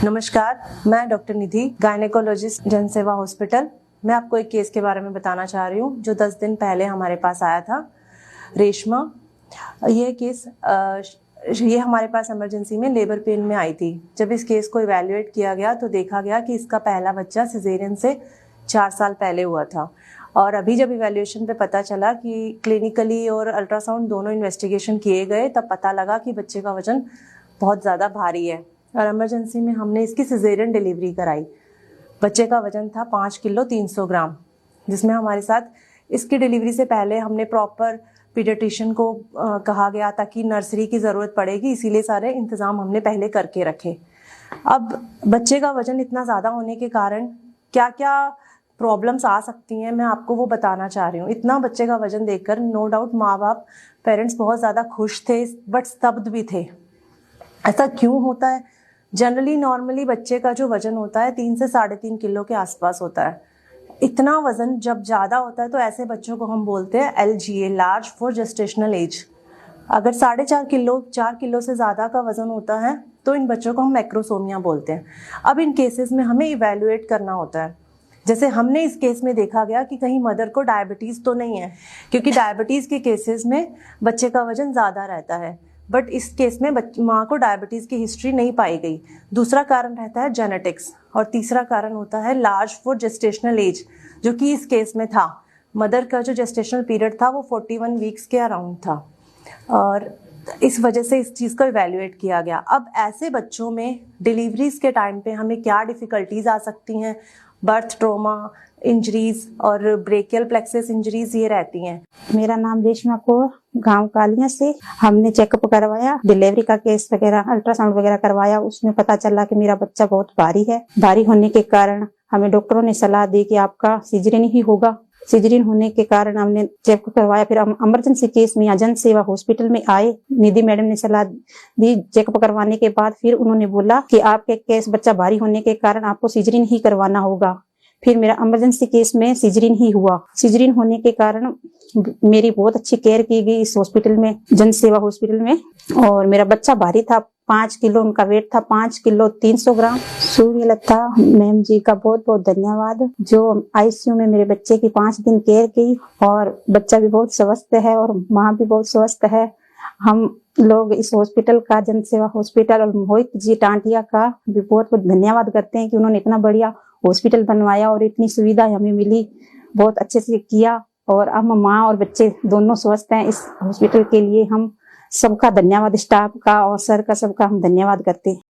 नमस्कार, मैं डॉक्टर निधि, गायनेकोलॉजिस्ट जनसेवा हॉस्पिटल। मैं आपको एक केस के बारे में बताना चाह रही हूँ जो 10 दिन पहले हमारे पास आया था। रेशमा, ये केस ये हमारे पास इमरजेंसी में लेबर पेन में आई थी। जब इस केस को इवैल्यूएट किया गया तो देखा गया कि इसका पहला बच्चा सिजेरियन से 4 साल पहले हुआ था। और अभी जब इवैल्यूएशन पे पता चला कि क्लिनिकली और अल्ट्रासाउंड दोनों इन्वेस्टिगेशन किए गए, तब पता लगा कि बच्चे का वजन बहुत ज़्यादा भारी है और इमरजेंसी में हमने इसकी सिजेरियन डिलीवरी कराई। बच्चे का वजन था 5 किलो 300 ग्राम, जिसमें हमारे साथ इसकी डिलीवरी से पहले हमने प्रॉपर पीडियाट्रिशियन को कहा गया था कि नर्सरी की ज़रूरत पड़ेगी, इसीलिए सारे इंतज़ाम हमने पहले करके रखे। अब बच्चे का वजन इतना ज़्यादा होने के कारण क्या क्या प्रॉब्लम्स आ सकती हैं, मैं आपको वो बताना चाह रही हूँ। इतना बच्चे का वजन देखकर नो डाउट माँ बाप पेरेंट्स बहुत ज़्यादा खुश थे, बट स्तब्ध भी थे। ऐसा क्यों होता है? जनरली नॉर्मली बच्चे का जो वजन होता है 3 से 3.5 किलो के आसपास होता है। इतना वजन जब ज़्यादा होता है तो ऐसे बच्चों को हम बोलते हैं LGA, large for gestational age. अगर 4.5 किलो 4 किलो से ज़्यादा का वजन होता है तो इन बच्चों को हम मैक्रोसोमिया बोलते हैं। अब इन केसेस में हमें इवैल्यूएट करना होता है। जैसे हमने इस केस में देखा गया कि कहीं मदर को डायबिटीज़ तो नहीं है, क्योंकि डायबिटीज़ के केसेस में बच्चे का वजन ज़्यादा रहता है, बट इस केस में माँ को डायबिटीज़ की हिस्ट्री नहीं पाई गई। दूसरा कारण रहता है जेनेटिक्स और तीसरा कारण होता है लार्ज फॉर जेस्टेशनल एज, जो कि इस केस में था। मदर का जो जेस्टेशनल पीरियड था वो 41 वीक्स के अराउंड था और इस वजह से इस चीज़ को इवैल्यूएट किया गया। अब ऐसे बच्चों में डिलीवरीज के टाइम पे हमें क्या डिफ़िकल्टीज आ सकती हैं? बर्थ ट्रॉमा, इंजरीज और ब्रेकियल प्लेक्सस इंजरीज ये रहती हैं। मेरा नाम रेशमा कौर, गांव कालिया से। हमने चेकअप करवाया, डिलीवरी का केस वगैरह, अल्ट्रासाउंड वगैरह करवाया। उसमें पता चला कि मेरा बच्चा बहुत भारी है। भारी होने के कारण हमें डॉक्टरों ने सलाह दी कि आपका सिजेरियन ही होगा। सिजेरियन होने के कारण हमने चेकअप करवाया। फिर हम इमरजेंसी केस में यहाँ जनसेवा हॉस्पिटल में आए। निधि मैडम ने सलाह दी। चेकअप करवाने के बाद फिर उन्होंने बोला कि आपके केस बच्चा भारी होने के कारण आपको सिजेरियन ही करवाना होगा। फिर मेरा इमरजेंसी केस में सिजेरियन ही हुआ। सिजेरियन होने के कारण मेरी बहुत अच्छी केयर की गई इस हॉस्पिटल में, जनसेवा हॉस्पिटल में। और मेरा बच्चा भारी था, 5 किलो उनका वेट था, 5 किलो 300 ग्राम। सूर्यलता मैम जी का बहुत बहुत धन्यवाद, जो आईसीयू में मेरे बच्चे की 5 दिन केयर की। और बच्चा भी बहुत स्वस्थ है और माँ भी बहुत स्वस्थ है। हम लोग इस हॉस्पिटल का, जनसेवा हॉस्पिटल और मोहित जी टांटिया का भी बहुत बहुत धन्यवाद करते हैं कि उन्होंने इतना बढ़िया हॉस्पिटल बनवाया और इतनी सुविधा हमें मिली, बहुत अच्छे से किया। और हम माँ और बच्चे दोनों स्वस्थ हैं। इस हॉस्पिटल के लिए हम सबका धन्यवाद, स्टाफ का और सर का, सबका हम धन्यवाद करते हैं।